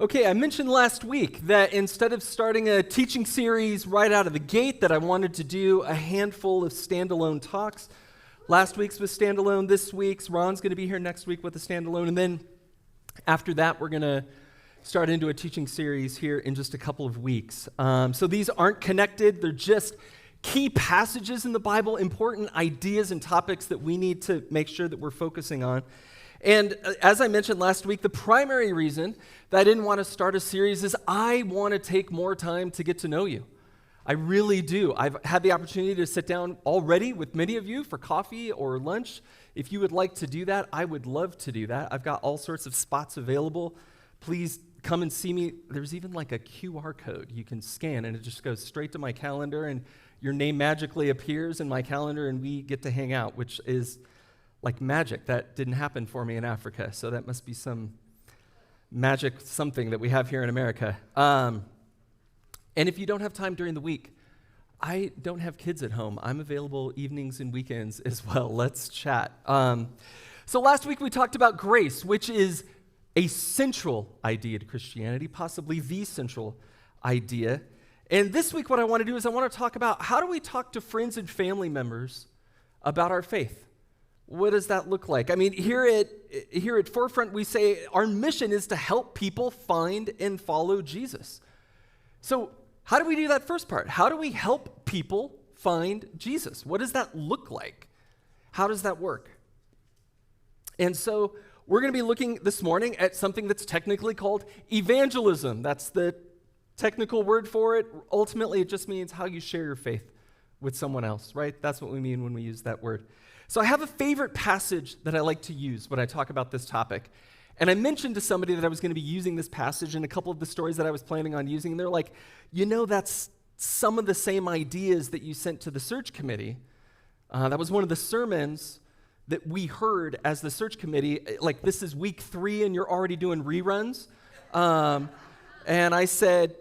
Okay, I mentioned last week that instead of starting a teaching series right out of the gate, that I wanted to do a handful of standalone talks. Last week's was standalone, this week's, Ron's going to be here next week with a standalone, and then after that, we're going to start into a teaching series here in just a couple of weeks. So these aren't connected, they're just key passages in the Bible, important ideas and topics that we need to make sure that we're focusing on. And as I mentioned last week, the primary reason that I didn't want to start a series is I want to take more time to get to know you. I really do. I've had the opportunity to sit down already with many of you for coffee or lunch. If you would like to do that, I would love to do that. I've got all sorts of spots available. Please come and see me. There's even like a QR code you can scan, and it just goes straight to my calendar, and your name magically appears in my calendar, and we get to hang out, which is like magic. That didn't happen for me in Africa, so that must be some magic something that we have here in America. And if you don't have time during the week, I don't have kids at home. I'm available evenings and weekends as well. Let's chat. So last week we talked about grace, which is a central idea to Christianity, possibly the central idea. And this week what I want to do is I want to talk about how do we talk to friends and family members about our faith? What does that look like? I mean, here at Forefront, we say our mission is to help people find and follow Jesus. So how do we do that first part? How do we help people find Jesus? What does that look like? How does that work? And so we're going to be looking this morning at something that's technically called evangelism. That's the technical word for it. Ultimately, it just means how you share your faith with someone else, right? That's what we mean when we use that word. So I have a favorite passage that I like to use when I talk about this topic. And I mentioned to somebody that I was going to be using this passage in a couple of the stories that I was planning on using. And they're like, that's some of the same ideas that you sent to the search committee. That was one of the sermons that we heard as the search committee. Like, this is week 3 and you're already doing reruns. And I said,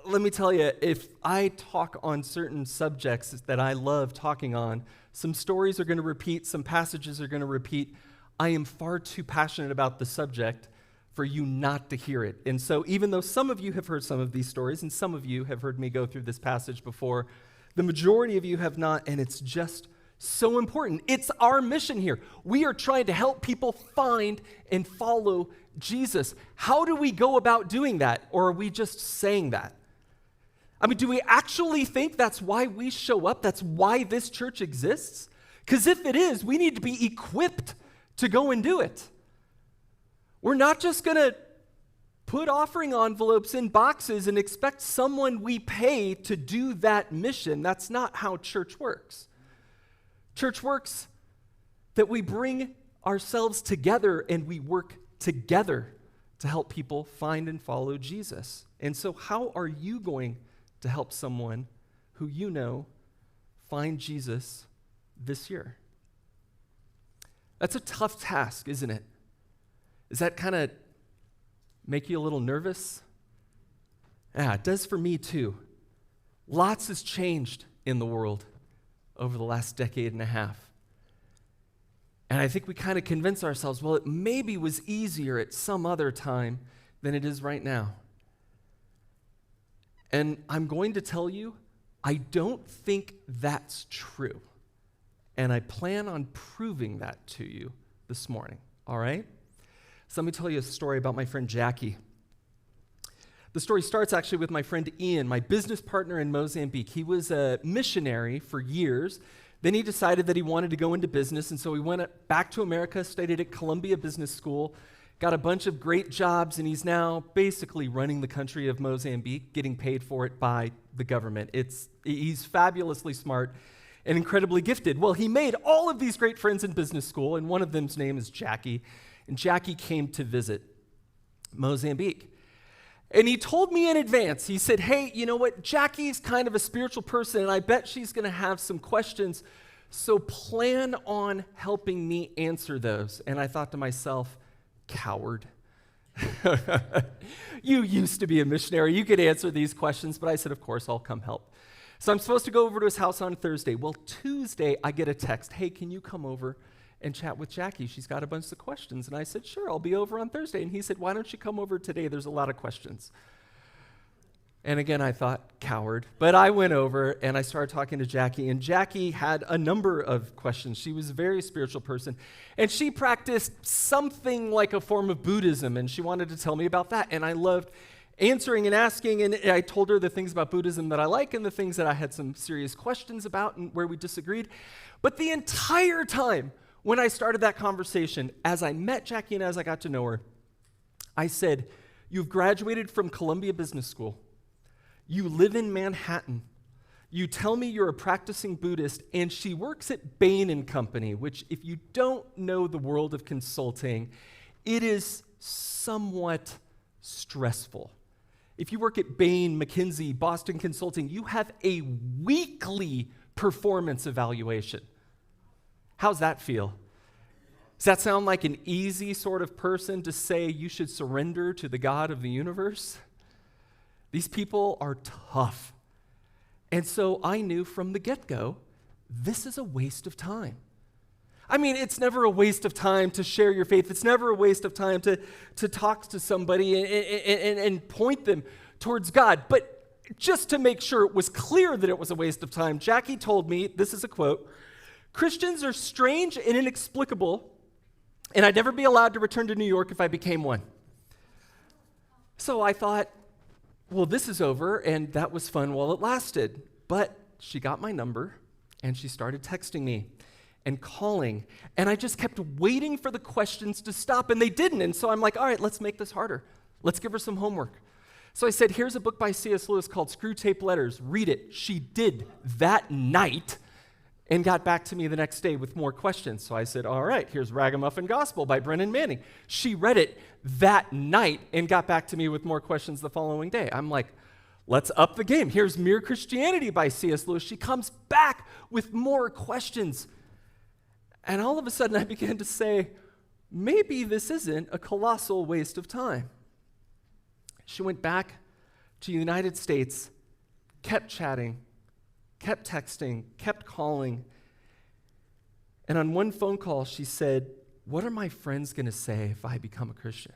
let me tell you, if I talk on certain subjects that I love talking on, some stories are going to repeat, some passages are going to repeat. I am far too passionate about the subject for you not to hear it. And so even though some of you have heard some of these stories and some of you have heard me go through this passage before, the majority of you have not, and it's just so important. It's our mission here. We are trying to help people find and follow Jesus. How do we go about doing that? Or are we just saying that? I mean, do we actually think that's why we show up? That's why this church exists? Because if it is, we need to be equipped to go and do it. We're not just going to put offering envelopes in boxes and expect someone we pay to do that mission. That's not how church works. Church works that we bring ourselves together and we work together to help people find and follow Jesus. And so how are you going to help someone who you know find Jesus this year? That's a tough task, isn't it? Does that kind of make you a little nervous? Yeah, it does for me too. Lots has changed in the world over the last decade and a half. And I think we kind of convince ourselves, well, it maybe was easier at some other time than it is right now. And I'm going to tell you, I don't think that's true. And I plan on proving that to you this morning, all right? So let me tell you a story about my friend Jackie. The story starts actually with my friend Ian, my business partner in Mozambique. He was a missionary for years. Then he decided that he wanted to go into business, and so he went back to America, studied at Columbia Business School, got a bunch of great jobs, and he's now basically running the country of Mozambique, getting paid for it by the government. He's fabulously smart and incredibly gifted. Well, he made all of these great friends in business school, and one of them's name is Jackie, and Jackie came to visit Mozambique. And he told me in advance, he said, hey, you know what, Jackie's kind of a spiritual person, and I bet she's going to have some questions, so plan on helping me answer those. And I thought to myself, coward. You used to be a missionary. You could answer these questions. But I said, of course, I'll come help. So I'm supposed to go over to his house on Thursday. Well, Tuesday, I get a text. Hey, can you come over and chat with Jackie. She's got a bunch of questions. And I said, sure, I'll be over on Thursday. And he said, why don't you come over today? There's a lot of questions. And again, I thought, coward. But I went over and I started talking to Jackie, and Jackie had a number of questions. She was a very spiritual person, and she practiced something like a form of Buddhism, and she wanted to tell me about that. And I loved answering and asking, and I told her the things about Buddhism that I like and the things that I had some serious questions about and where we disagreed. But the entire time when I started that conversation, as I met Jackie and as I got to know her, I said, you've graduated from Columbia Business School. You live in Manhattan. You tell me you're a practicing Buddhist, and she works at Bain & Company, which if you don't know the world of consulting, it is somewhat stressful. If you work at Bain, McKinsey, Boston Consulting, you have a weekly performance evaluation. How's that feel? Does that sound like an easy sort of person to say you should surrender to the God of the universe? These people are tough. And so I knew from the get-go, this is a waste of time. I mean, it's never a waste of time to share your faith. It's never a waste of time to talk to somebody and point them towards God. But just to make sure it was clear that it was a waste of time, Jackie told me, this is a quote, Christians are strange and inexplicable, and I'd never be allowed to return to New York if I became one. So I thought, well, this is over, and that was fun while it lasted. But she got my number, and she started texting me and calling, and I just kept waiting for the questions to stop, and they didn't. And so I'm like, all right, let's make this harder. Let's give her some homework. So I said, here's a book by C.S. Lewis called Screw Tape Letters. Read it. She did that night and got back to me the next day with more questions. So I said, all right, here's Ragamuffin Gospel by Brennan Manning. She read it that night and got back to me with more questions the following day. I'm like, let's up the game. Here's Mere Christianity by C.S. Lewis. She comes back with more questions. And all of a sudden I began to say, maybe this isn't a colossal waste of time. She went back to the United States, kept chatting, kept texting, kept calling. And on one phone call, she said, what are my friends going to say if I become a Christian?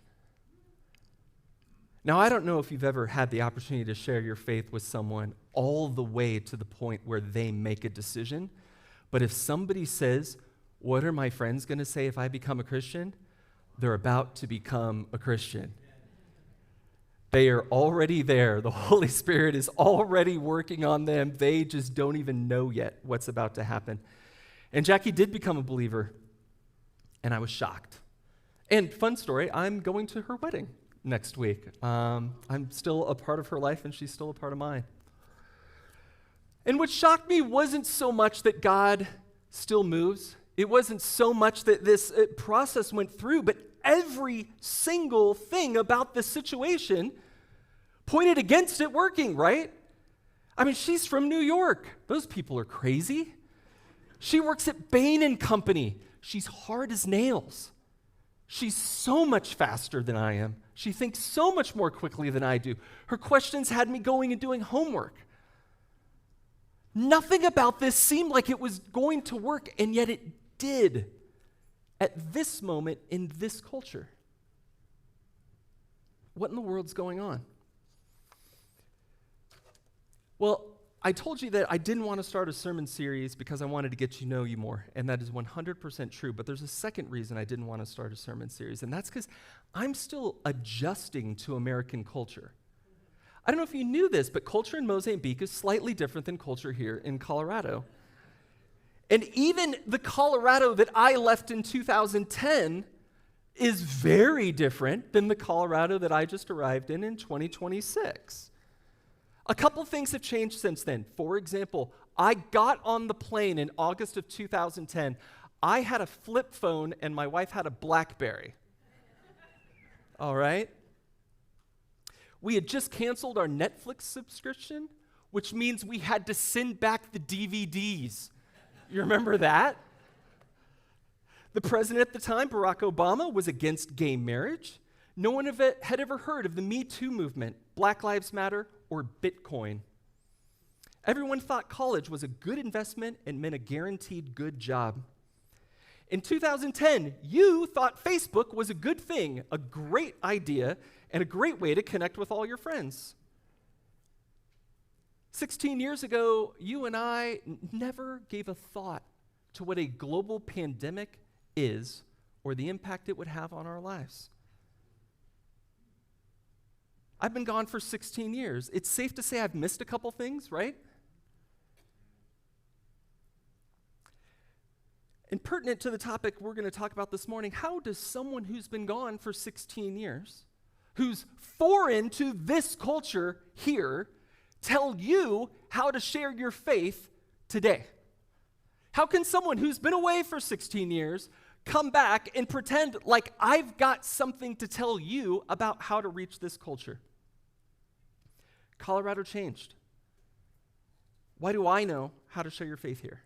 Now, I don't know if you've ever had the opportunity to share your faith with someone all the way to the point where they make a decision. But if somebody says, what are my friends going to say if I become a Christian? They're about to become a Christian. They are already there. The Holy Spirit is already working on them. They just don't even know yet what's about to happen. And Jackie did become a believer, and I was shocked. And fun story, I'm going to her wedding next week. I'm still a part of her life, and she's still a part of mine. And what shocked me wasn't so much that God still moves. It wasn't so much that this process went through, but every single thing about this situation pointed against it working, right? I mean, she's from New York. Those people are crazy. She works at Bain & Company. She's hard as nails. She's so much faster than I am. She thinks so much more quickly than I do. Her questions had me going and doing homework. Nothing about this seemed like it was going to work, and yet it did at this moment in this culture. What in the world's going on? Well, I told you that I didn't want to start a sermon series because I wanted to get to know you more, and that is 100% true. But there's a second reason I didn't want to start a sermon series, and that's because I'm still adjusting to American culture. I don't know if you knew this, but culture in Mozambique is slightly different than culture here in Colorado. And even the Colorado that I left in 2010 is very different than the Colorado that I just arrived in 2026. A couple things have changed since then. For example, I got on the plane in August of 2010. I had a flip phone and my wife had a BlackBerry. All right? We had just canceled our Netflix subscription, which means we had to send back the DVDs. You remember that? The president at the time, Barack Obama, was against gay marriage. No one had ever heard of the Me Too movement, Black Lives Matter, or Bitcoin. Everyone thought college was a good investment and meant a guaranteed good job. In 2010, you thought Facebook was a good thing, a great idea, and a great way to connect with all your friends. 16 years ago, you and I never gave a thought to what a global pandemic is or the impact it would have on our lives. I've been gone for 16 years. It's safe to say I've missed a couple things, right? And pertinent to the topic we're going to talk about this morning, how does someone who's been gone for 16 years, who's foreign to this culture here, tell you how to share your faith today? How can someone who's been away for 16 years come back and pretend like I've got something to tell you about how to reach this culture? Colorado changed. Why do I know how to share your faith here?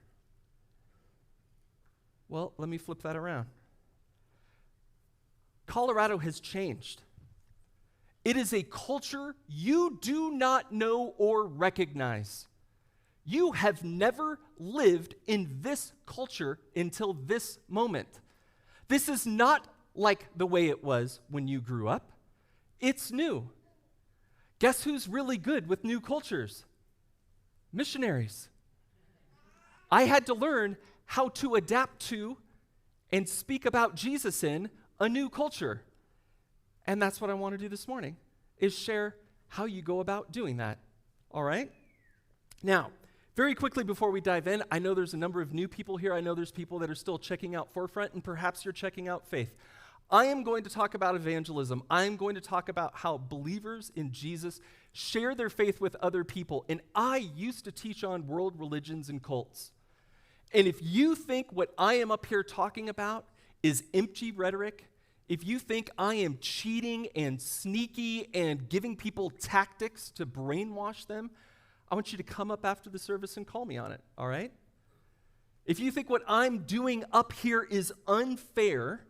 Well, let me flip that around. Colorado has changed. It is a culture you do not know or recognize. You have never lived in this culture until this moment. This is not like the way it was when you grew up. It's new. Guess who's really good with new cultures? Missionaries. I had to learn how to adapt to and speak about Jesus in a new culture. And that's what I want to do this morning, is share how you go about doing that. All right? Now, very quickly before we dive in, I know there's a number of new people here. I know there's people that are still checking out Forefront, and perhaps you're checking out Faith. I am going to talk about evangelism. I am going to talk about how believers in Jesus share their faith with other people. And I used to teach on world religions and cults. And if you think what I am up here talking about is empty rhetoric, if you think I am cheating and sneaky and giving people tactics to brainwash them, I want you to come up after the service and call me on it, all right? If you think what I'm doing up here is unfair,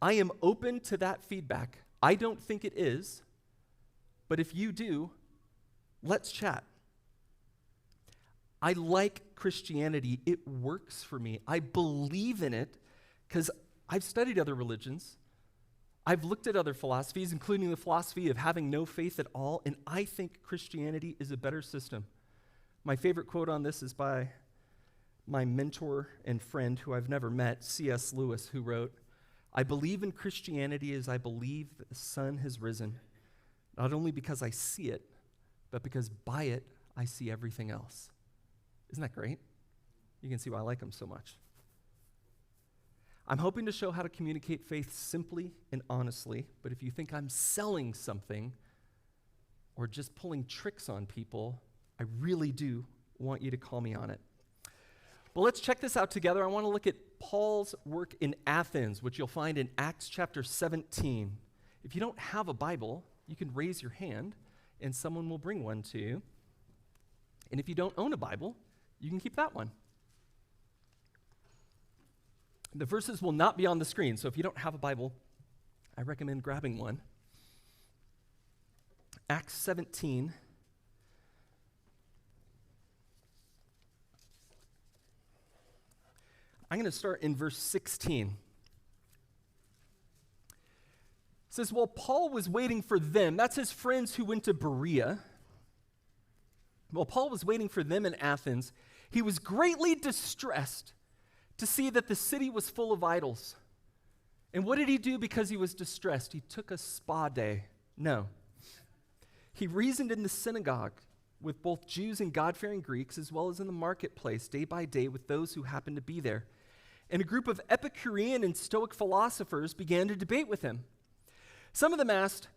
I am open to that feedback. I don't think it is, but if you do, let's chat. I like Christianity. It works for me. I believe in it because I've studied other religions. I've looked at other philosophies, including the philosophy of having no faith at all, and I think Christianity is a better system. My favorite quote on this is by my mentor and friend who I've never met, C.S. Lewis, who wrote, "I believe in Christianity as I believe that the sun has risen, not only because I see it, but because by it I see everything else." Isn't that great? You can see why I like him so much. I'm hoping to show how to communicate faith simply and honestly, but if you think I'm selling something or just pulling tricks on people, I really do want you to call me on it. But let's check this out together. I want to look at Paul's work in Athens, which you'll find in Acts chapter 17. If you don't have a Bible, you can raise your hand and someone will bring one to you. And if you don't own a Bible, you can keep that one. The verses will not be on the screen, so if you don't have a Bible, I recommend grabbing one. Acts 17. I'm going to start in verse 16. It says, while Paul was waiting for them, that's his friends who went to Berea. While Paul was waiting for them in Athens, he was greatly distressed to see that the city was full of idols. And what did he do because he was distressed? He took a spa day. No. He reasoned in the synagogue with both Jews and God-fearing Greeks, as well as in the marketplace day by day with those who happened to be there. And a group of Epicurean and Stoic philosophers began to debate with him. Some of them asked,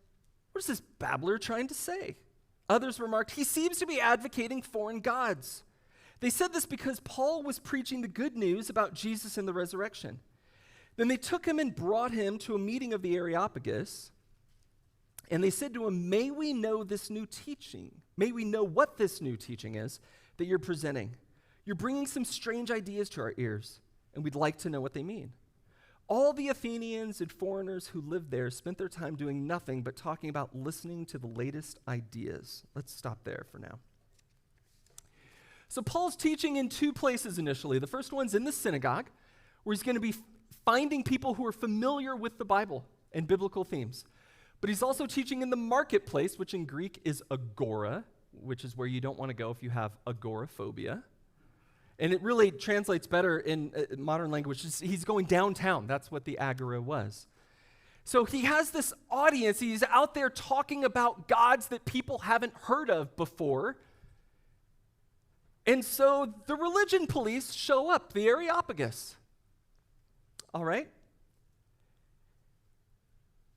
"What is this babbler trying to say?" Others remarked, "He seems to be advocating foreign gods." They said this because Paul was preaching the good news about Jesus and the resurrection. Then they took him and brought him to a meeting of the Areopagus, and they said to him, "May we know this new teaching? May we know what this new teaching is that you're presenting? You're bringing some strange ideas to our ears, and we'd like to know what they mean." All the Athenians and foreigners who lived there spent their time doing nothing but talking about listening to the latest ideas. Let's stop there for now. So Paul's teaching in two places initially. The first one's in the synagogue, where he's going to be finding people who are familiar with the Bible and biblical themes. But he's also teaching in the marketplace, which in Greek is agora, which is where you don't want to go if you have agoraphobia. And it really translates better in modern language. He's going downtown. That's what the agora was. So he has this audience. He's out there talking about gods that people haven't heard of before. And so the religion police show up, the Areopagus. All right?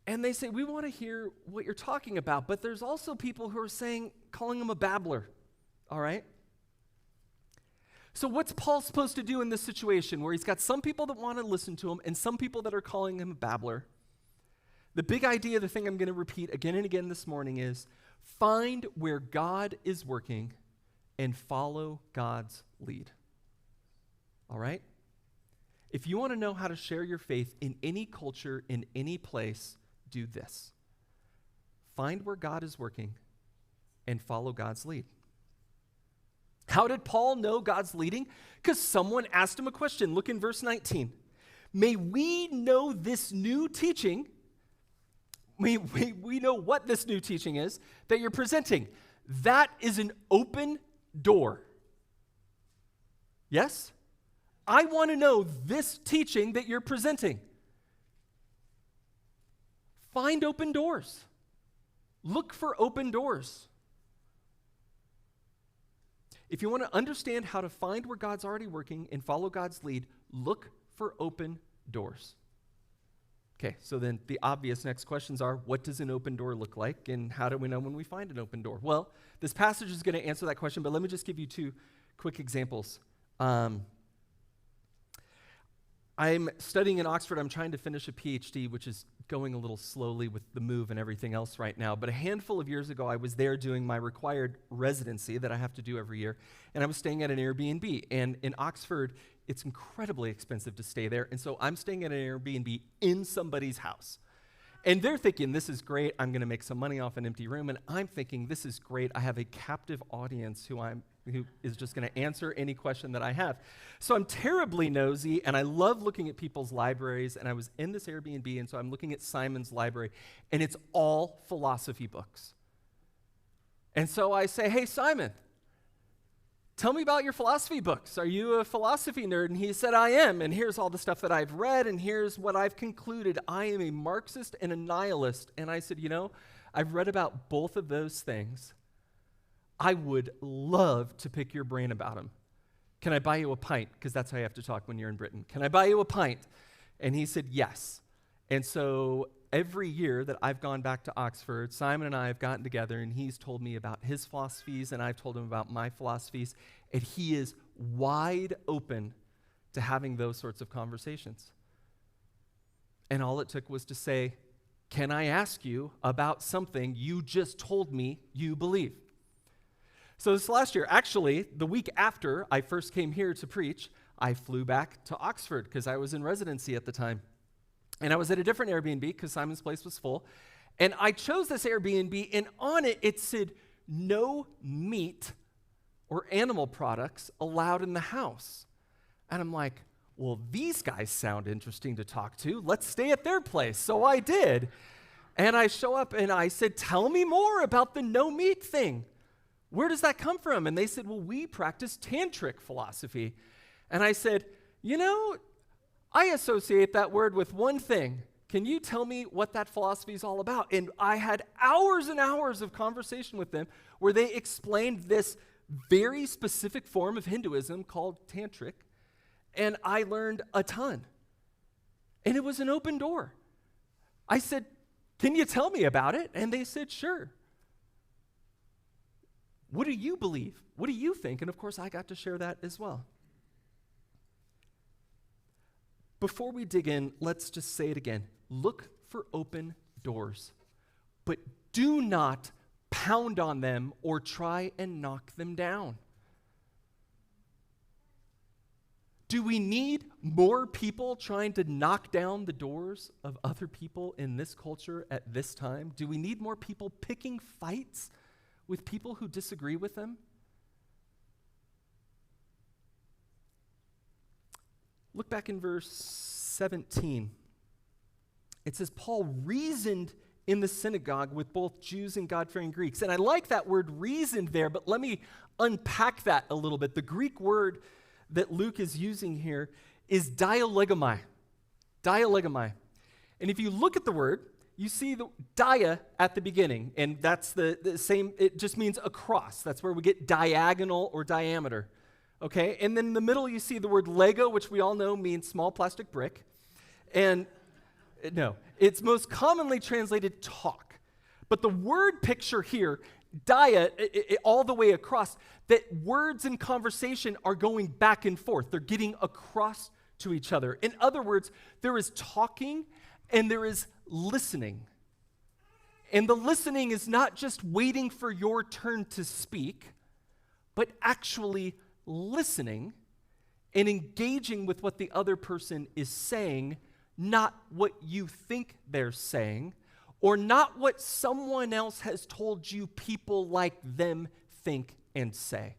And they say, we want to hear what you're talking about. But there's also people who are calling him a babbler. All right? So what's Paul supposed to do in this situation where he's got some people that want to listen to him and some people that are calling him a babbler? The big idea, the thing I'm going to repeat again and again this morning is find where God is working and follow God's lead. All right? If you want to know how to share your faith in any culture, in any place, do this. Find where God is working and follow God's lead. How did Paul know God's leading? Because someone asked him a question. Look in verse 19. May we know this new teaching. We know what this new teaching is that you're presenting. That is an open door. Yes? I want to know this teaching that you're presenting. Find open doors. Look for open doors. If you want to understand how to find where God's already working and follow God's lead, look for open doors. Okay, so then the obvious next questions are, what does an open door look like, and how do we know when we find an open door? Well, this passage is going to answer that question, but let me just give you two quick examples. I'm studying in Oxford. I'm trying to finish a PhD, which is going a little slowly with the move and everything else right now. But a handful of years ago, I was there doing my required residency that I have to do every year, and I was staying at an Airbnb. And in Oxford, it's incredibly expensive to stay there, and so I'm staying at an Airbnb in somebody's house. And they're thinking, this is great, I'm going to make some money off an empty room, and I'm thinking, this is great, I have a captive audience who is just going to answer any question that I have. So I'm terribly nosy, and I love looking at people's libraries, and I was in this Airbnb, and so I'm looking at Simon's library, and it's all philosophy books. And so I say, hey, Simon, tell me about your philosophy books. Are you a philosophy nerd? And he said, I am, and here's all the stuff that I've read, and here's what I've concluded. I am a Marxist and a nihilist. And I said, I've read about both of those things. I would love to pick your brain about them. Can I buy you a pint? Because that's how you have to talk when you're in Britain. Can I buy you a pint? And he said, yes. And so every year that I've gone back to Oxford, Simon and I have gotten together, and he's told me about his philosophies, and I've told him about my philosophies, and he is wide open to having those sorts of conversations. And all it took was to say, can I ask you about something you just told me you believe? So this last year, actually, the week after I first came here to preach, I flew back to Oxford because I was in residency at the time. And I was at a different Airbnb because Simon's place was full. And I chose this Airbnb, and on it, it said, no meat or animal products allowed in the house. And I'm like, well, these guys sound interesting to talk to. Let's stay at their place. So I did. And I show up, and I said, tell me more about the no meat thing. Where does that come from? And they said, well, we practice tantric philosophy. And I said, I associate that word with one thing. Can you tell me what that philosophy is all about? And I had hours and hours of conversation with them where they explained this very specific form of Hinduism called tantric, and I learned a ton. And it was an open door. I said, can you tell me about it? And they said, sure. What do you believe? What do you think? And of course, I got to share that as well. Before we dig in, let's just say it again. Look for open doors, but do not pound on them or try and knock them down. Do we need more people trying to knock down the doors of other people in this culture at this time? Do we need more people picking fights with people who disagree with them? Look back in verse 17. It says, Paul reasoned in the synagogue with both Jews and God-fearing Greeks. And I like that word reasoned there, but let me unpack that a little bit. The Greek word that Luke is using here is dialegomai. Dialegomai. And if you look at the word, you see the dia at the beginning, and that's the same, it just means across. That's where we get diagonal or diameter. Okay? And then in the middle you see the word Lego, which we all know means small plastic brick. And no, it's most commonly translated talk. But the word picture here, dia, all the way across, that words in conversation are going back and forth. They're getting across to each other. In other words, there is talking and there is listening. And the listening is not just waiting for your turn to speak, but actually listening and engaging with what the other person is saying, not what you think they're saying, or not what someone else has told you people like them think and say,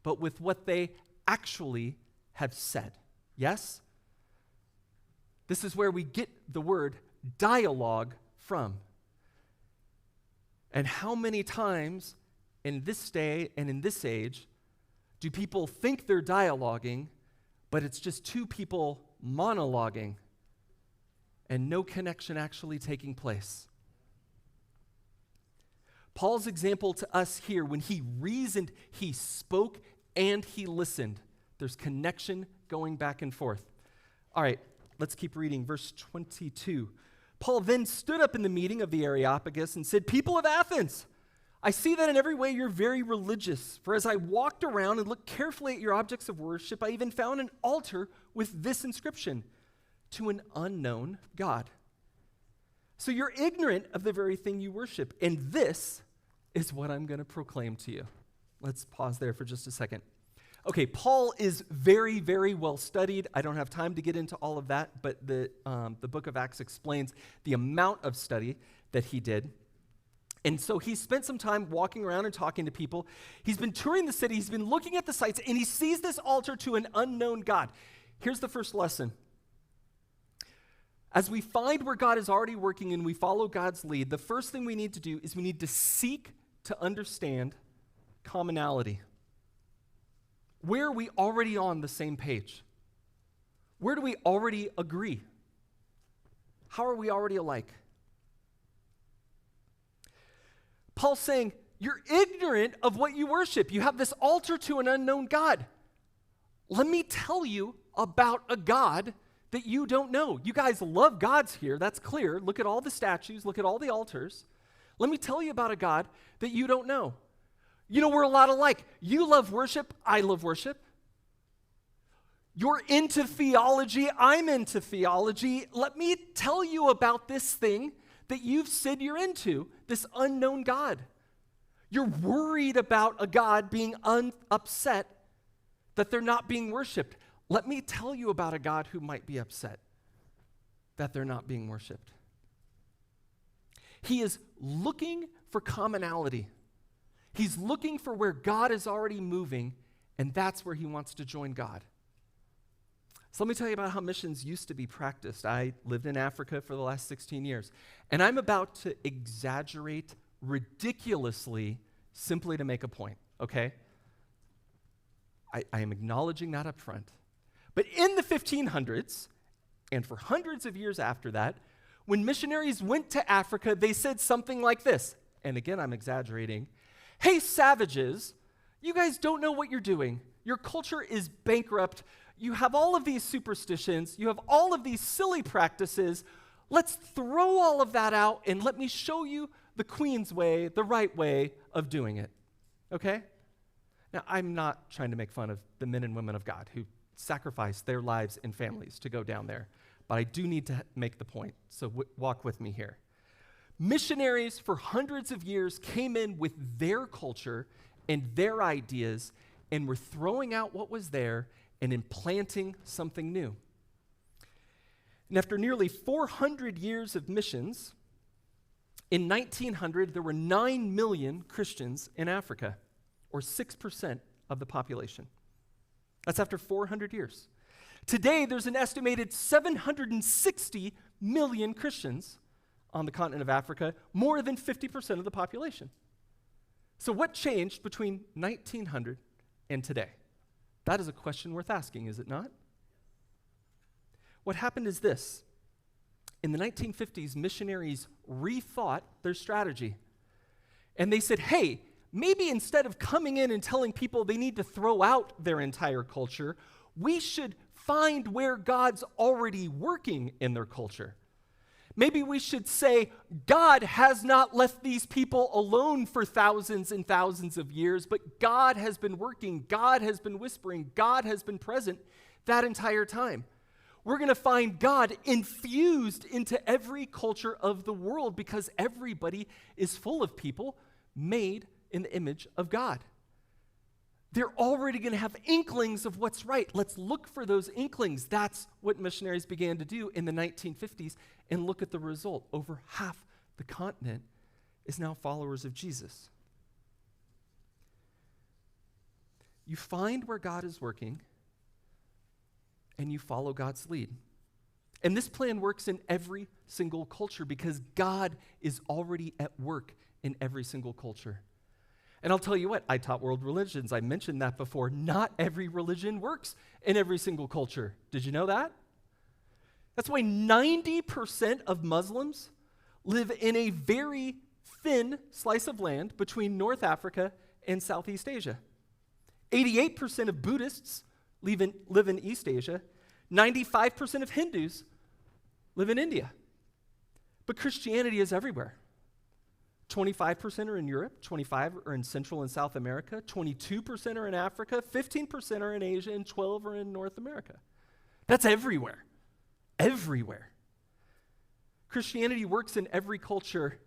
but with what they actually have said. Yes? This is where we get the word dialogue from. And how many times in this day and in this age do people think they're dialoguing, but it's just two people monologuing and no connection actually taking place? Paul's example to us here, when he reasoned, he spoke and he listened. There's connection going back and forth. All right, let's keep reading. Verse 22. Paul then stood up in the meeting of the Areopagus and said, "People of Athens, I see that in every way you're very religious. For as I walked around and looked carefully at your objects of worship, I even found an altar with this inscription: to an unknown God. So you're ignorant of the very thing you worship, and this is what I'm going to proclaim to you." Let's pause there for just a second. Okay, Paul is very, very well studied. I don't have time to get into all of that, but the book of Acts explains the amount of study that he did. And so he spent some time walking around and talking to people. He's been touring the city. He's been looking at the sites, and he sees this altar to an unknown God. Here's the first lesson. As we find where God is already working and we follow God's lead, the first thing we need to do is we need to seek to understand commonality. Where are we already on the same page? Where do we already agree? How are we already alike? Paul's saying, you're ignorant of what you worship. You have this altar to an unknown God. Let me tell you about a God that you don't know. You guys love gods here, that's clear. Look at all the statues, look at all the altars. Let me tell you about a God that you don't know. You know, we're a lot alike. You love worship, I love worship. You're into theology, I'm into theology. Let me tell you about this thing that you've said you're into, this unknown God. You're worried about a God being upset that they're not being worshiped. Let me tell you about a God who might be upset that they're not being worshiped. He is looking for commonality. He's looking for where God is already moving, and that's where he wants to join God. So let me tell you about how missions used to be practiced. I lived in Africa for the last 16 years, and I'm about to exaggerate ridiculously simply to make a point, okay? I am acknowledging that up front. But in the 1500s, and for hundreds of years after that, when missionaries went to Africa, they said something like this, and again, I'm exaggerating. "Hey, savages, you guys don't know what you're doing. Your culture is bankrupt. You have all of these superstitions. You have all of these silly practices. Let's throw all of that out and let me show you the Queen's way, the right way of doing it." Okay? Now, I'm not trying to make fun of the men and women of God who sacrifice their lives and families to go down there, but I do need to make the point, so walk with me here. Missionaries for hundreds of years came in with their culture and their ideas and were throwing out what was there and implanting something new. And after nearly 400 years of missions, in 1900, there were 9 million Christians in Africa, or 6% of the population. That's after 400 years. Today, there's an estimated 760 million Christians on the continent of Africa, more than 50% of the population. So what changed between 1900 and today? That is a question worth asking, is it not? What happened is this. In the 1950s, missionaries rethought their strategy. And they said, hey, maybe instead of coming in and telling people they need to throw out their entire culture, we should find where God's already working in their culture. Maybe we should say, God has not left these people alone for thousands and thousands of years, but God has been working, God has been whispering, God has been present that entire time. We're going to find God infused into every culture of the world because everybody is full of people made in the image of God. They're already going to have inklings of what's right. Let's look for those inklings. That's what missionaries began to do in the 1950s, and look at the result. Over half the continent is now followers of Jesus. You find where God is working, and you follow God's lead. And this plan works in every single culture because God is already at work in every single culture. And I'll tell you what, I taught world religions. I mentioned that before. Not every religion works in every single culture. Did you know that? That's why 90% of Muslims live in a very thin slice of land between North Africa and Southeast Asia. 88% of Buddhists live in East Asia. 95% of Hindus live in India. But Christianity is everywhere. 25% are in Europe, 25% are in Central and South America, 22% are in Africa, 15% are in Asia, and 12% are in North America. That's everywhere. Everywhere. Christianity works in every culture,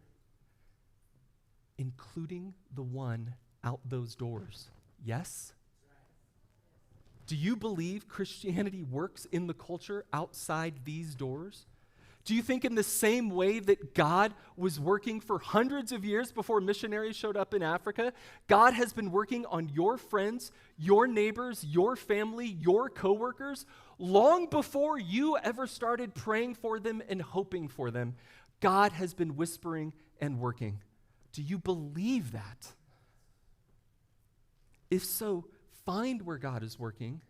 including the one out those doors. Yes? Do you believe Christianity works in the culture outside these doors? Do you think in the same way that God was working for hundreds of years before missionaries showed up in Africa, God has been working on your friends, your neighbors, your family, your coworkers, long before you ever started praying for them and hoping for them? God has been whispering and working. Do you believe that? If so, find where God is working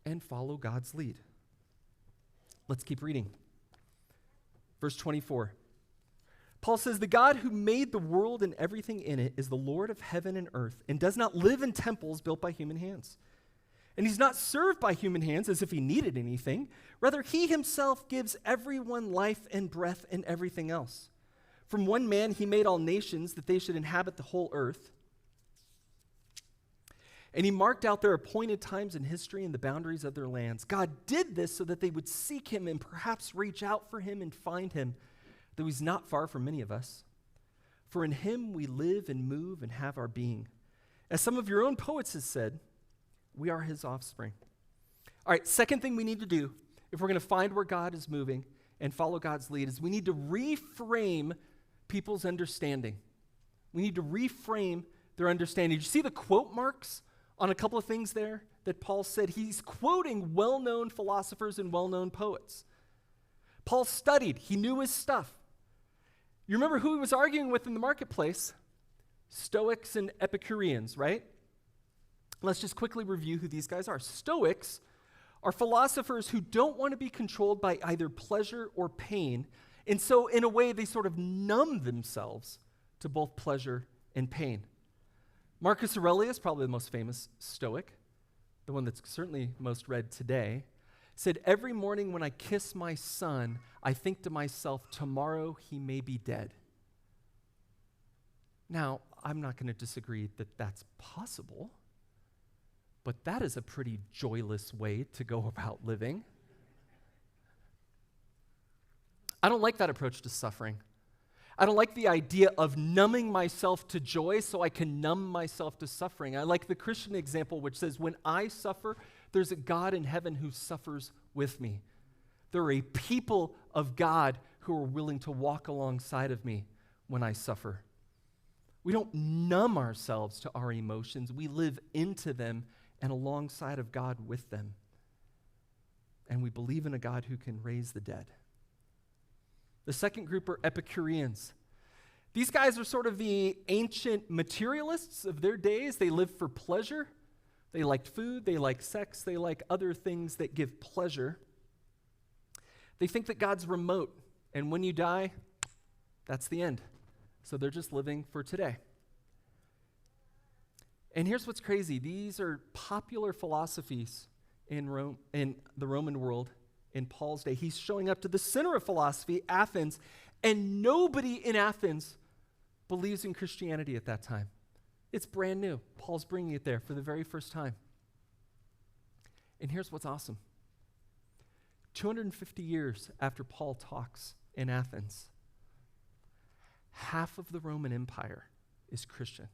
and follow God's lead. Let's keep reading. Verse 24. Paul says, the God who made the world and everything in it is the Lord of heaven and earth and does not live in temples built by human hands. And he's not served by human hands as if he needed anything. Rather, he himself gives everyone life and breath and everything else. From one man he made all nations that they should inhabit the whole earth. And he marked out their appointed times in history and the boundaries of their lands. God did this so that they would seek him and perhaps reach out for him and find him, though he's not far from many of us. For in him we live and move and have our being. As some of your own poets have said, we are his offspring. All right, second thing we need to do if we're going to find where God is moving and follow God's lead is we need to reframe people's understanding. We need to reframe their understanding. Did you see the quote marks on a couple of things there that Paul said? He's quoting well-known philosophers and well-known poets. Paul studied. He knew his stuff. You remember who he was arguing with in the marketplace? Stoics and Epicureans, right? Let's just quickly review who these guys are. Stoics are philosophers who don't want to be controlled by either pleasure or pain, and so in a way they sort of numb themselves to both pleasure and pain. Marcus Aurelius, probably the most famous Stoic, the one that's certainly most read today, said, every morning when I kiss my son, I think to myself, tomorrow he may be dead. Now, I'm not going to disagree that that's possible, but that is a pretty joyless way to go about living. I don't like that approach to suffering. I don't like the idea of numbing myself to joy so I can numb myself to suffering. I like the Christian example which says, when I suffer, there's a God in heaven who suffers with me. There are a people of God who are willing to walk alongside of me when I suffer. We don't numb ourselves to our emotions. We live into them and alongside of God with them. and we believe in a God who can raise the dead. The second group are Epicureans. These guys are sort of the ancient materialists of their days. They lived for pleasure. They liked food. They liked sex. They like other things that give pleasure. They think that God's remote, and when you die, that's the end. So they're just living for today. And here's what's crazy. These are popular philosophies in Rome, in the Roman world in Paul's day. He's showing up to the center of philosophy, Athens, and nobody in Athens believes in Christianity at that time. It's brand new. Paul's bringing it there for the very first time. And here's what's awesome. 250 years after Paul talks in Athens, half of the Roman Empire is Christian.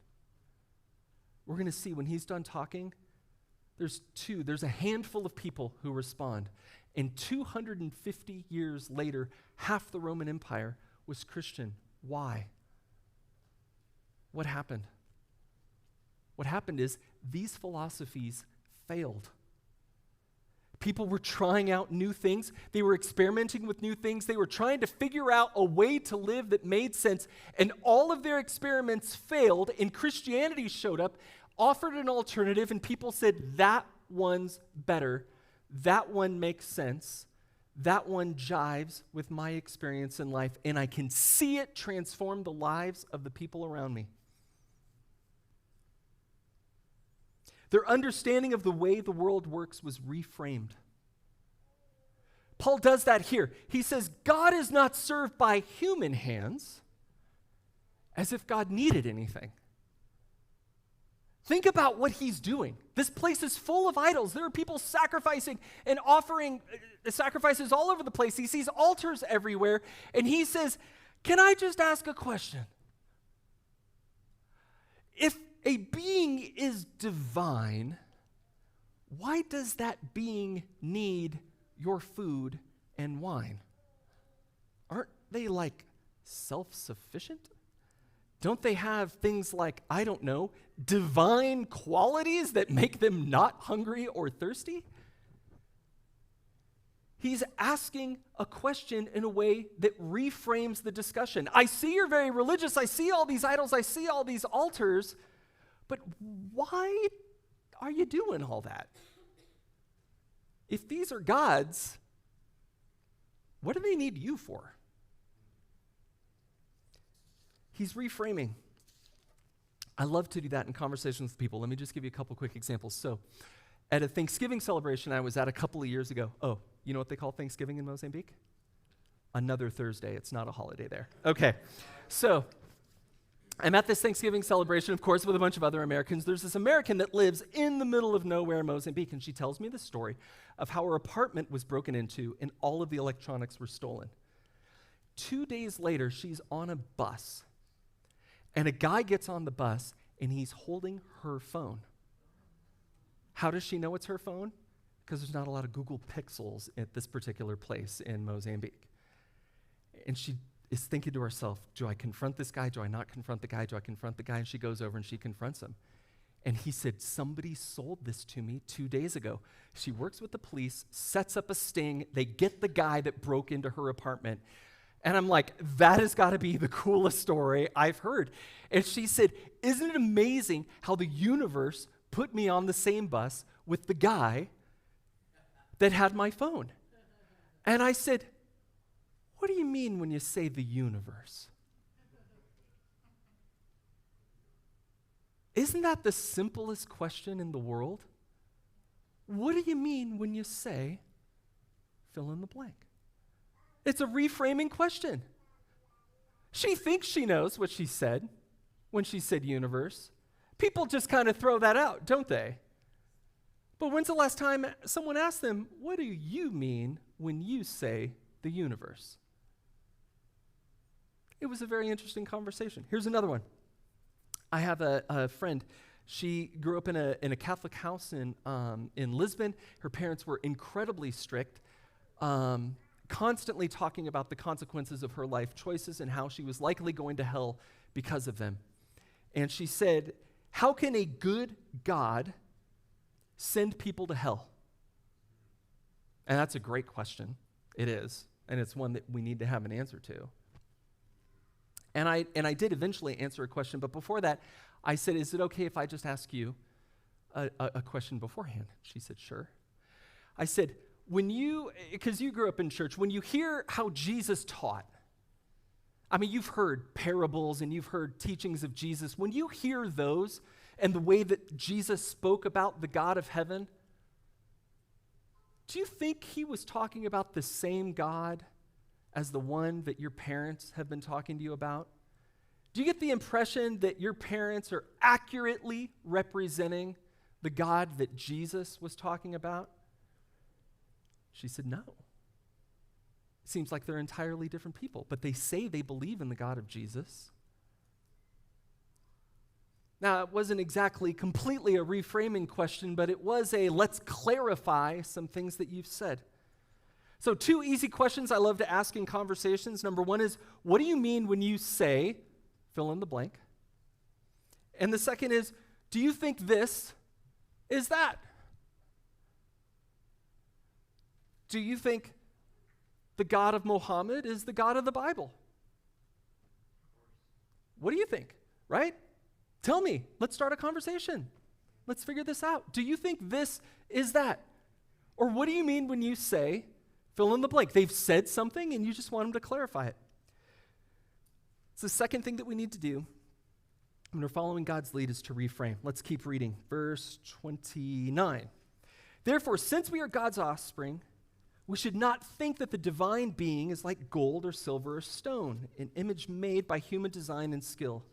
We're going to see when he's done talking, there's a handful of people who respond. And 250 years later, half the Roman Empire was Christian. Why? What happened? What happened is these philosophies failed. People were trying out new things. They were experimenting with new things. They were trying to figure out a way to live that made sense. And all of their experiments failed, and Christianity showed up, offered an alternative, and people said, that one's better. That one makes sense. That one jives with my experience in life, and I can see it transform the lives of the people around me. Their understanding of the way the world works was reframed. Paul does that here. He says, God is not served by human hands, as if God needed anything. Think about what he's doing. This place is full of idols. There are people sacrificing and offering sacrifices all over the place. He sees altars everywhere, and he says, can I just ask a question? If a being is divine, why does that being need your food and wine? Aren't they like self-sufficient? Don't they have things like, I don't know, divine qualities that make them not hungry or thirsty? He's asking a question in a way that reframes the discussion. I see you're very religious. I see all these idols. I see all these altars. But why are you doing all that? If these are gods, what do they need you for? He's reframing. I love to do that in conversations with people. Let me just give you a couple quick examples. So, at a Thanksgiving celebration I was at a couple of years ago. Oh, you know what they call Thanksgiving in Mozambique? Another Thursday. It's not a holiday there. Okay. So, I'm at this Thanksgiving celebration, of course, with a bunch of other Americans. There's this American that lives in the middle of nowhere in Mozambique, and she tells me the story of how her apartment was broken into and all of the electronics were stolen. 2 days later, she's on a bus, and a guy gets on the bus, and he's holding her phone. How does she know it's her phone? Because there's not a lot of Google Pixels at this particular place in Mozambique. And she is thinking to herself, do I confront this guy? Do I not confront the guy? Do I confront the guy? And she goes over and she confronts him. And he said, somebody sold this to me 2 days ago. She works with the police, sets up a sting. They get the guy that broke into her apartment. And I'm like, that has got to be the coolest story I've heard. And she said, isn't it amazing how the universe put me on the same bus with the guy that had my phone? And I said, what do you mean when you say the universe? Isn't that the simplest question in the world? What do you mean when you say fill in the blank? It's a reframing question. She thinks she knows what she said when she said universe. People just kind of throw that out, don't they? But when's the last time someone asked them, what do you mean when you say the universe? It was a very interesting conversation. Here's another one. I have a friend. She grew up in a Catholic house in Lisbon. Her parents were incredibly strict, constantly talking about the consequences of her life choices and how she was likely going to hell because of them. And she said, how can a good God send people to hell? And that's a great question. It is. And it's one that we need to have an answer to. And I did eventually answer a question, but before that, I said, is it okay if I just ask you a question beforehand? She said, sure. I said, because you grew up in church, when you hear how Jesus taught, I mean, you've heard parables and you've heard teachings of Jesus. When you hear those and the way that Jesus spoke about the God of heaven, do you think he was talking about the same God as the one that your parents have been talking to you about? Do you get the impression that your parents are accurately representing the God that Jesus was talking about? She said, no. It seems like they're entirely different people, but they say they believe in the God of Jesus. Now, it wasn't exactly completely a reframing question, but it was a let's clarify some things that you've said. So 2 easy questions I love to ask in conversations. Number 1 is, what do you mean when you say, fill in the blank? And the second is, do you think this is that? Do you think the God of Muhammad is the God of the Bible? What do you think, right? Tell me. Let's start a conversation. Let's figure this out. Do you think this is that? Or what do you mean when you say, fill in the blank? They've said something and you just want them to clarify it. It's the second thing that we need to do when we're following God's lead is to reframe. Let's keep reading. Verse 29. Therefore, since we are God's offspring, we should not think that the divine being is like gold or silver or stone, an image made by human design and skill.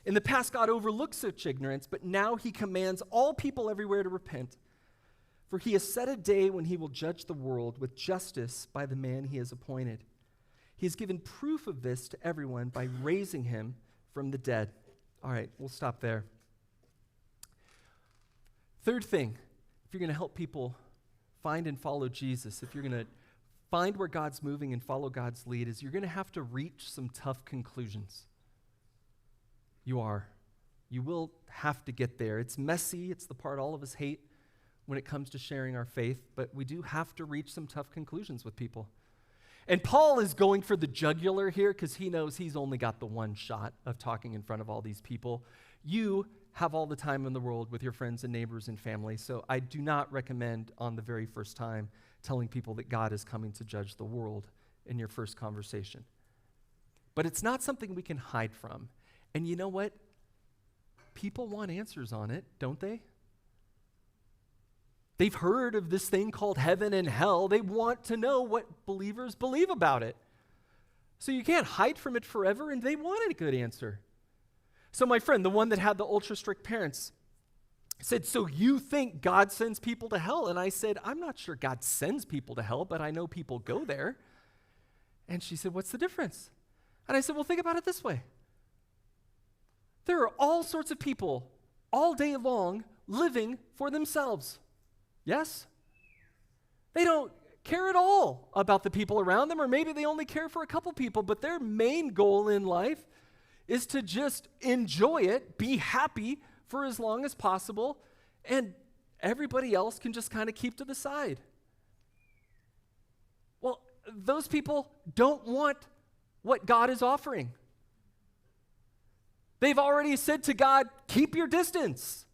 In the past, God overlooked such ignorance, but now he commands all people everywhere to repent. For he has set a day when he will judge the world with justice by the man he has appointed. He has given proof of this to everyone by raising him from the dead. All right, we'll stop there. Third thing, if you're going to help people find and follow Jesus, if you're going to find where God's moving and follow God's lead, is you're going to have to reach some tough conclusions. You are. You will have to get there. It's messy. It's the part all of us hate when it comes to sharing our faith, but we do have to reach some tough conclusions with people. And Paul is going for the jugular here because he knows he's only got the one shot of talking in front of all these people. You have all the time in the world with your friends and neighbors and family, so I do not recommend on the very first time telling people that God is coming to judge the world in your first conversation. But it's not something we can hide from. And you know what? People want answers on it, don't they? They've heard of this thing called heaven and hell. They want to know what believers believe about it. So you can't hide from it forever, and they want a good answer. So my friend, the one that had the ultra-strict parents, said, so you think God sends people to hell? And I said, I'm not sure God sends people to hell, but I know people go there. And she said, what's the difference? And I said, well, think about it this way. There are all sorts of people all day long living for themselves. Yes? They don't care at all about the people around them, or maybe they only care for a couple people, but their main goal in life is to just enjoy it, be happy for as long as possible, and everybody else can just kind of keep to the side. Well, those people don't want what God is offering. They've already said to God, keep your distance.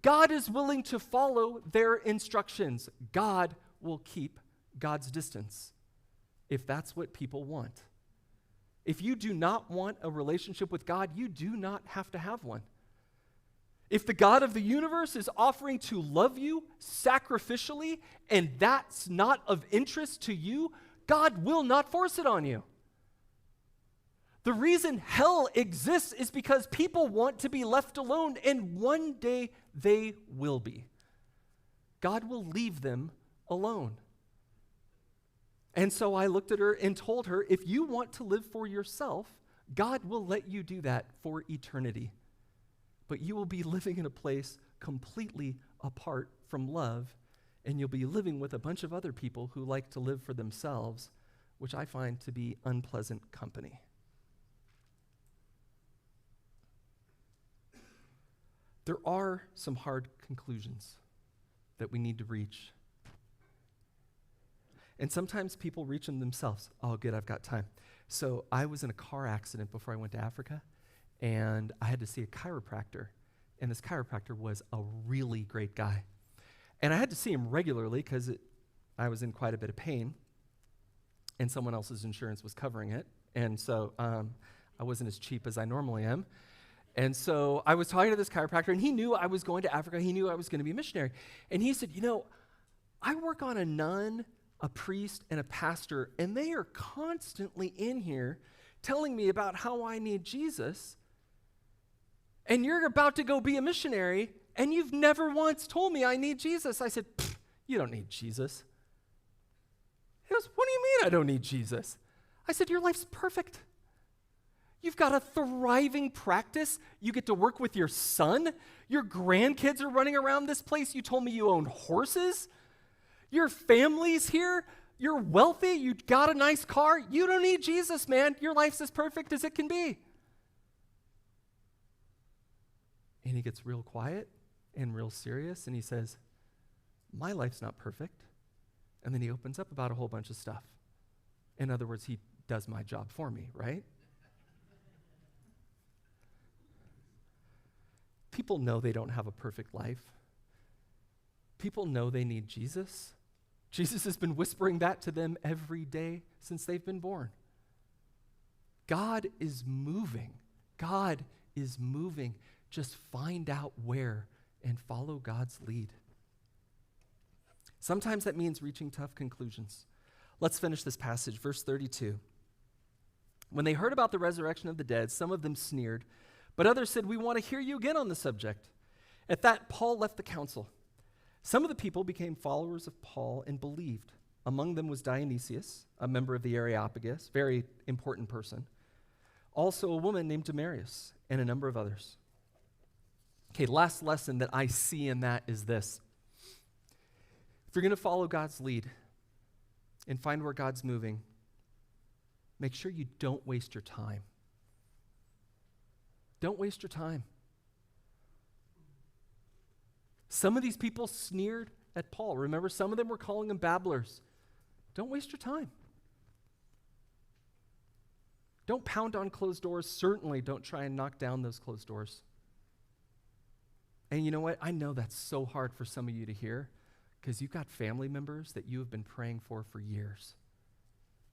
God is willing to follow their instructions. God will keep God's distance if that's what people want. If you do not want a relationship with God, you do not have to have one. If the God of the universe is offering to love you sacrificially and that's not of interest to you, God will not force it on you. The reason hell exists is because people want to be left alone, and one day they will be. God will leave them alone. And so I looked at her and told her, if you want to live for yourself, God will let you do that for eternity. But you will be living in a place completely apart from love, and you'll be living with a bunch of other people who like to live for themselves, which I find to be unpleasant company. There are some hard conclusions that we need to reach. And sometimes people reach them themselves. Oh, good, I've got time. So I was in a car accident before I went to Africa, and I had to see a chiropractor. And this chiropractor was a really great guy. And I had to see him regularly because I was in quite a bit of pain, and someone else's insurance was covering it. And so I wasn't as cheap as I normally am. And so I was talking to this chiropractor, and he knew I was going to Africa. He knew I was going to be a missionary. And he said, I work on a nun, a priest, and a pastor, and they are constantly in here telling me about how I need Jesus. And you're about to go be a missionary, and you've never once told me I need Jesus. I said, you don't need Jesus. He goes, what do you mean I don't need Jesus? I said, your life's perfect. You've got a thriving practice. You get to work with your son. Your grandkids are running around this place. You told me you own horses. Your family's here. You're wealthy. You got a nice car. You don't need Jesus, man. Your life's as perfect as it can be. And he gets real quiet and real serious, and he says, my life's not perfect. And then he opens up about a whole bunch of stuff. In other words, he does my job for me, right? People know they don't have a perfect life. People know they need Jesus. Jesus has been whispering that to them every day since they've been born. God is moving. God is moving. Just find out where and follow God's lead. Sometimes that means reaching tough conclusions. Let's finish this passage, verse 32. When they heard about the resurrection of the dead, some of them sneered, but others said, we want to hear you again on the subject. At that, Paul left the council. Some of the people became followers of Paul and believed. Among them was Dionysius, a member of the Areopagus, very important person. Also a woman named Damaris, and a number of others. Okay, last lesson that I see in that is this. If you're going to follow God's lead and find where God's moving, make sure you don't waste your time. Don't waste your time. Some of these people sneered at Paul. Remember, some of them were calling him babblers. Don't waste your time. Don't pound on closed doors. Certainly don't try and knock down those closed doors. And you know what? I know that's so hard for some of you to hear because you've got family members that you have been praying for years,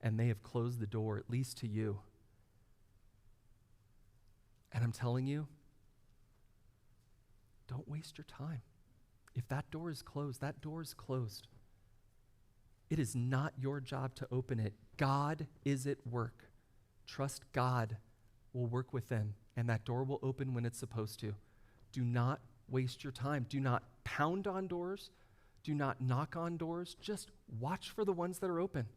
and they have closed the door, at least to you. And I'm telling you, don't waste your time. If that door is closed, that door is closed. It is not your job to open it. God is at work. Trust God will work with them, and that door will open when it's supposed to. Do not waste your time. Do not pound on doors. Do not knock on doors. Just watch for the ones that are open.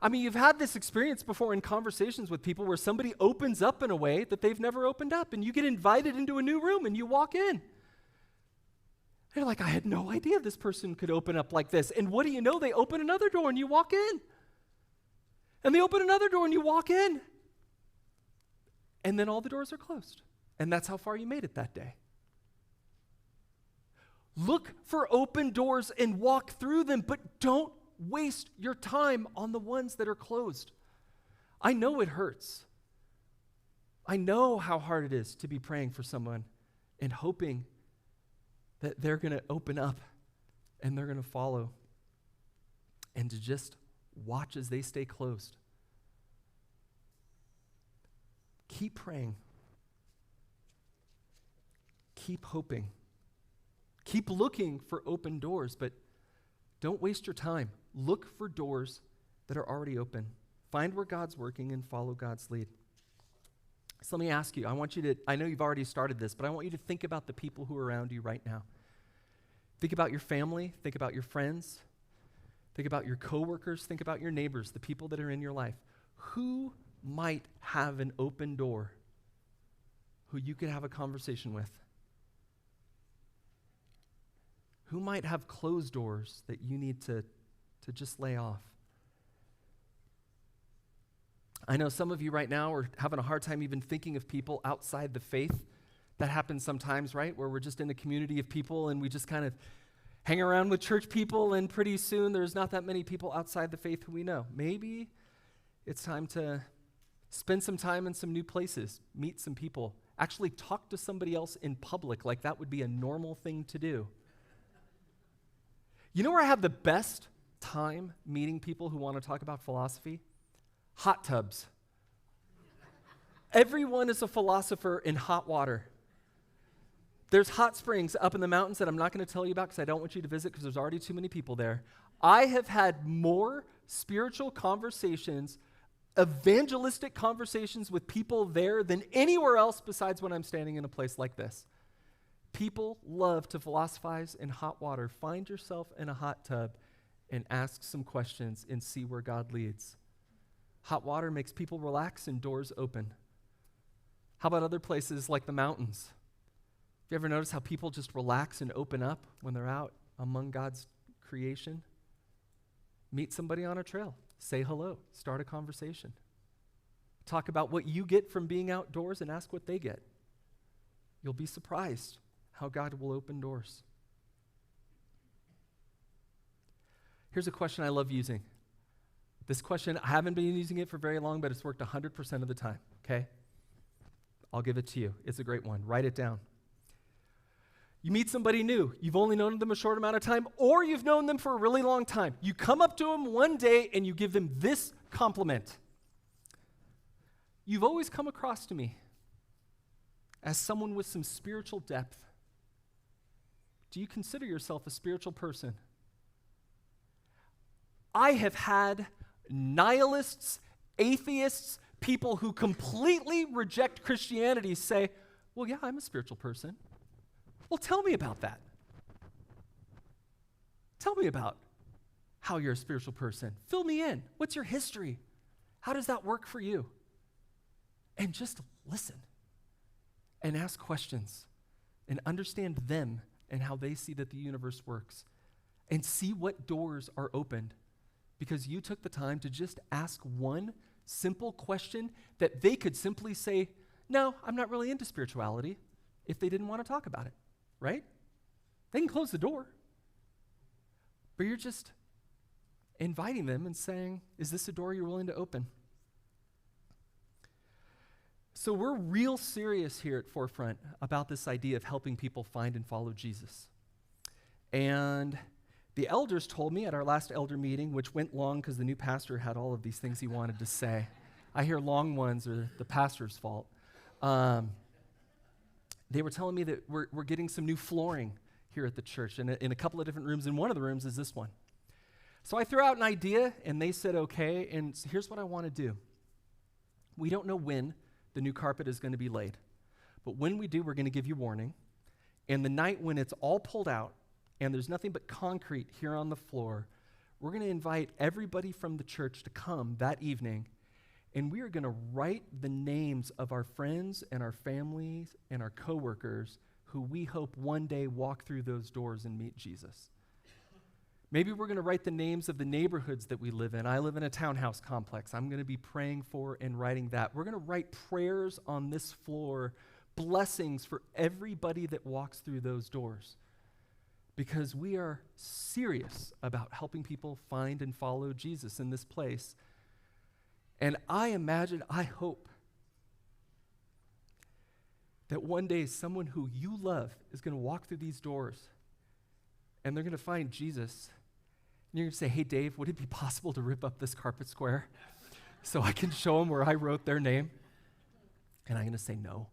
I mean, you've had this experience before in conversations with people where somebody opens up in a way that they've never opened up, and you get invited into a new room and you walk in. You're like, I had no idea this person could open up like this. And what do you know? They open another door and you walk in. And they open another door and you walk in. And then all the doors are closed. And that's how far you made it that day. Look for open doors and walk through them, but don't waste your time on the ones that are closed. I know it hurts. I know how hard it is to be praying for someone and hoping that they're going to open up and they're going to follow, and to just watch as they stay closed. Keep praying. Keep hoping. Keep looking for open doors, but don't waste your time. Look for doors that are already open. Find where God's working and follow God's lead. So let me ask you, I know you've already started this, but I want you to think about the people who are around you right now. Think about your family, think about your friends, think about your coworkers, think about your neighbors, the people that are in your life. Who might have an open door who you could have a conversation with? Who might have closed doors that you need to just lay off? I know some of you right now are having a hard time even thinking of people outside the faith. That happens sometimes, right? Where we're just in a community of people and we just kind of hang around with church people, and pretty soon there's not that many people outside the faith who we know. Maybe it's time to spend some time in some new places, meet some people, actually talk to somebody else in public like that would be a normal thing to do. You know where I have the best time meeting people who want to talk about philosophy? Hot tubs. Everyone is a philosopher in hot water. There's hot springs up in the mountains that I'm not going to tell you about because I don't want you to visit because there's already too many people there. I have had more spiritual conversations, evangelistic conversations with people there than anywhere else besides when I'm standing in a place like this. People love to philosophize in hot water. Find yourself in a hot tub and ask some questions and see where God leads. Hot water makes people relax and doors open. How about other places like the mountains? You ever notice how people just relax and open up when they're out among God's creation? Meet somebody on a trail. Say hello. Start a conversation. Talk about what you get from being outdoors and ask what they get. You'll be surprised how God will open doors. Here's a question I love using. This question, I haven't been using it for very long, but it's worked 100% of the time, okay? I'll give it to you. It's a great one. Write it down. You meet somebody new. You've only known them a short amount of time, or you've known them for a really long time. You come up to them one day and you give them this compliment. You've always come across to me as someone with some spiritual depth. Do you consider yourself a spiritual person? I have had nihilists, atheists, people who completely reject Christianity say, well, yeah, I'm a spiritual person. Well, tell me about that. Tell me about how you're a spiritual person. Fill me in. What's your history? How does that work for you? And just listen and ask questions and understand them and how they see that the universe works and see what doors are opened because you took the time to just ask one simple question that they could simply say, no, I'm not really into spirituality, if they didn't want to talk about it. Right? They can close the door. But you're just inviting them and saying, is this a door you're willing to open? So we're real serious here at Forefront about this idea of helping people find and follow Jesus. And the elders told me at our last elder meeting, which went long because the new pastor had all of these things he wanted to say. I hear long ones are the pastor's fault. They were telling me that we're getting some new flooring here at the church in a couple of different rooms, and one of the rooms is this one. So I threw out an idea, and they said, okay, and so here's what I want to do. We don't know when the new carpet is going to be laid, but when we do, we're going to give you warning, and the night when it's all pulled out and there's nothing but concrete here on the floor, we're going to invite everybody from the church to come that evening, and we are going to write the names of our friends and our families and our coworkers who we hope one day walk through those doors and meet Jesus. Maybe we're going to write the names of the neighborhoods that we live in. I live in a townhouse complex. I'm going to be praying for and writing that. We're going to write prayers on this floor, blessings for everybody that walks through those doors, because we are serious about helping people find and follow Jesus in this place. And I imagine, I hope, that one day someone who you love is going to walk through these doors and they're going to find Jesus. And you're going to say, hey, Dave, would it be possible to rip up this carpet square so I can show them where I wrote their name? And I'm going to say no,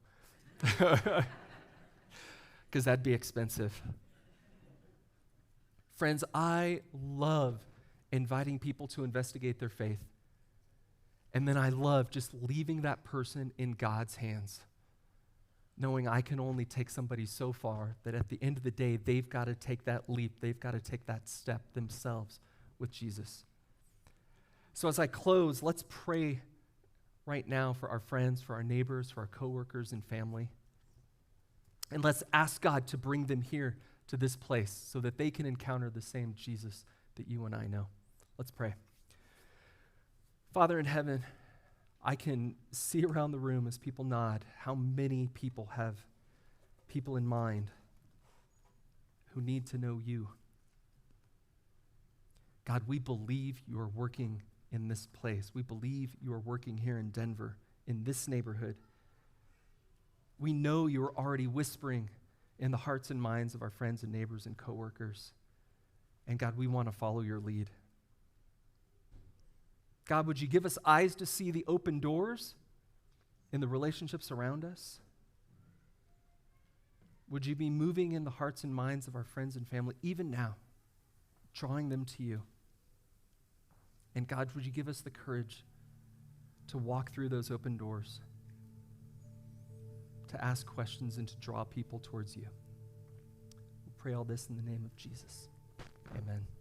because that'd be expensive. Friends, I love inviting people to investigate their faith. And then I love just leaving that person in God's hands, knowing I can only take somebody so far that at the end of the day, they've got to take that leap. They've got to take that step themselves with Jesus. So as I close, let's pray right now for our friends, for our neighbors, for our coworkers and family. And let's ask God to bring them here to this place so that they can encounter the same Jesus that you and I know. Let's pray. Father in heaven, I can see around the room as people nod how many people have people in mind who need to know you. God, we believe you are working in this place. We believe you are working here in Denver, in this neighborhood. We know you are already whispering in the hearts and minds of our friends and neighbors and coworkers. And God, we want to follow your lead. God, would you give us eyes to see the open doors in the relationships around us? Would you be moving in the hearts and minds of our friends and family even now, drawing them to you? And God, would you give us the courage to walk through those open doors, to ask questions and to draw people towards you? We pray all this in the name of Jesus. Amen.